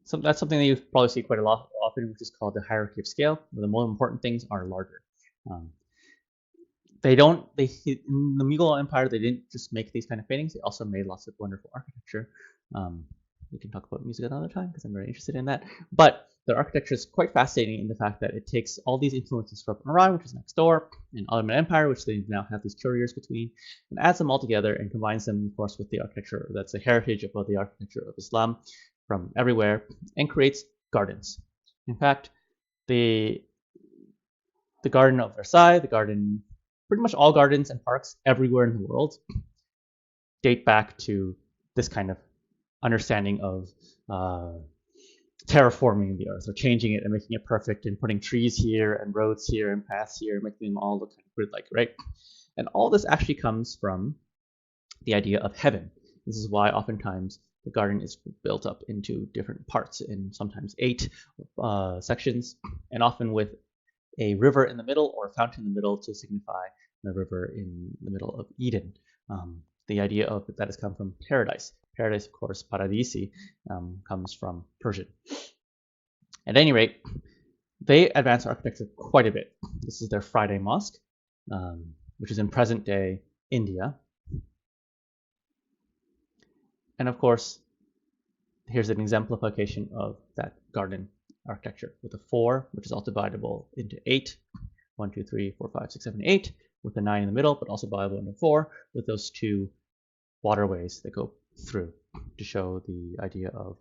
So that's something that you probably see quite a lot often, which is called the hierarchy of scale, where the more important things are larger. Um, they don't they in the Mughal Empire they didn't just make these kind of paintings, they also made lots of wonderful architecture. um, we can talk about music another time because I'm very interested in that, but their architecture is quite fascinating in the fact that it takes all these influences from Iran, which is next door, and Ottoman Empire, which they now have these couriers between, and adds them all together and combines them, of course, with the architecture that's the heritage of the architecture of Islam from everywhere, and creates gardens. In fact, the the Garden of Versailles, the garden, pretty much all gardens and parks everywhere in the world date back to this kind of understanding of uh, terraforming the earth or changing it and making it perfect and putting trees here and roads here and paths here, making them all look kind of grid-like, right? And all this actually comes from the idea of heaven. This is why oftentimes the garden is built up into different parts, in sometimes 8 sections, and often with a river in the middle or a fountain in the middle to signify the river in the middle of Eden. The idea of that has come from paradise. Paradise, of course, paradisi, comes from Persian. At any rate, they advance architecture quite a bit. This is their Friday Mosque, which is in present-day India. And of course, here's an exemplification of that garden architecture with a 4, which is all dividable into 8. 1, 2, 3, 4, 5, 6, 7, 8, with a 9 in the middle, but also dividable into 4, with those 2 waterways that go through to show the idea of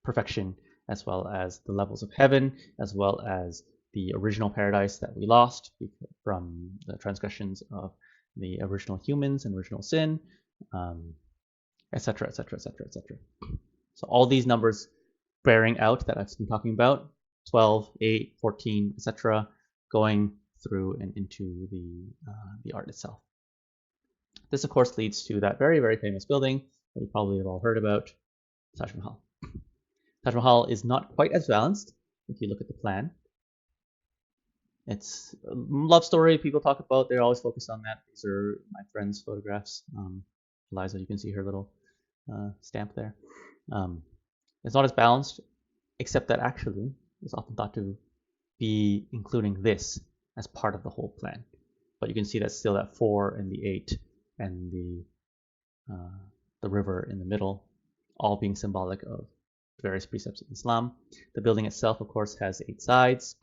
perfection, as well as the levels of heaven, as well as the original paradise that we lost from the transgressions of the original humans and original sin, etc., etc., etc., etc. So all these numbers bearing out that I've been talking about, 12, 8, 14, etc., going through and into the art itself. This, of course, leads to that very, very famous building that you probably have all heard about, Taj Mahal. Taj Mahal is not quite as balanced if you look at the plan. It's a love story people talk about. They're always focused on that. These are my friend's photographs. Eliza, you can see her little stamp there. It's not as balanced, except that actually it's often thought to be including this as part of the whole plan. But you can see that's still that 4 and the 8 and the river in the middle, all being symbolic of various precepts of Islam. The building itself, of course, has 8 sides.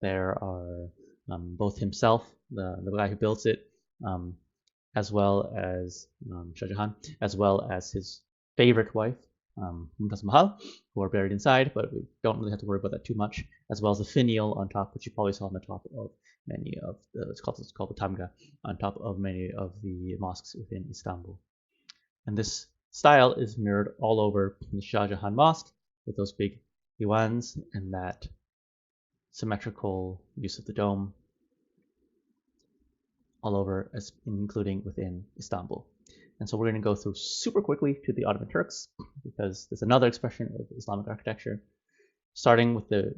There are both himself, the guy who built it, as well as Shah Jahan, as well as his favorite wife, Mumtaz Mahal, who are buried inside, but we don't really have to worry about that too much, as well as the finial on top, which you probably saw on the top of many of the, it's called the Tamga, on top of many of the mosques within Istanbul. And this style is mirrored all over the Shah Jahan Mosque, with those big diwans and that symmetrical use of the dome all over, as including within Istanbul. And so we're going to go through super quickly to the Ottoman Turks, because there's another expression of Islamic architecture, starting with their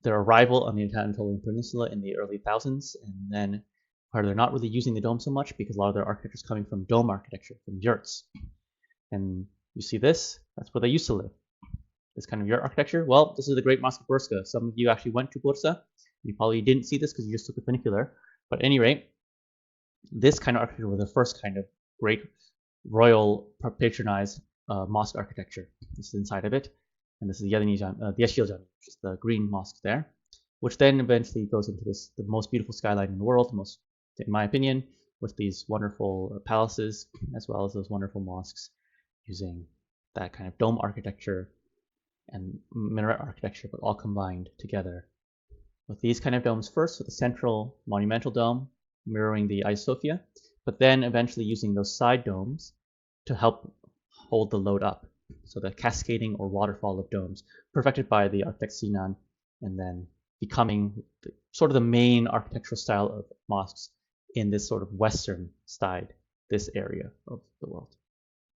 arrival on the Anatolian Peninsula in the early thousands, and then where they're not really using the dome so much because a lot of their architecture is coming from dome architecture, from yurts. And you see this, that's where they used to live. This kind of yurt architecture. Well, this is the Great Mosque of Bursa. Some of you actually went to Bursa. You probably didn't see this because you just took the funicular. But at any rate, this kind of architecture was the first kind of great royal patronized mosque architecture. This is inside of it, and this is the Yeşil Cami, which is the green mosque there, which then eventually goes into the most beautiful skyline in the world, most, in my opinion, with these wonderful palaces as well as those wonderful mosques, using that kind of dome architecture and minaret architecture, but all combined together. With these kind of domes first, with the central monumental dome mirroring the Hagia Sophia, but then eventually using those side domes to help hold the load up. So the cascading or waterfall of domes, perfected by the architect Sinan, and then becoming sort of the main architectural style of mosques in this sort of western side, this area of the world.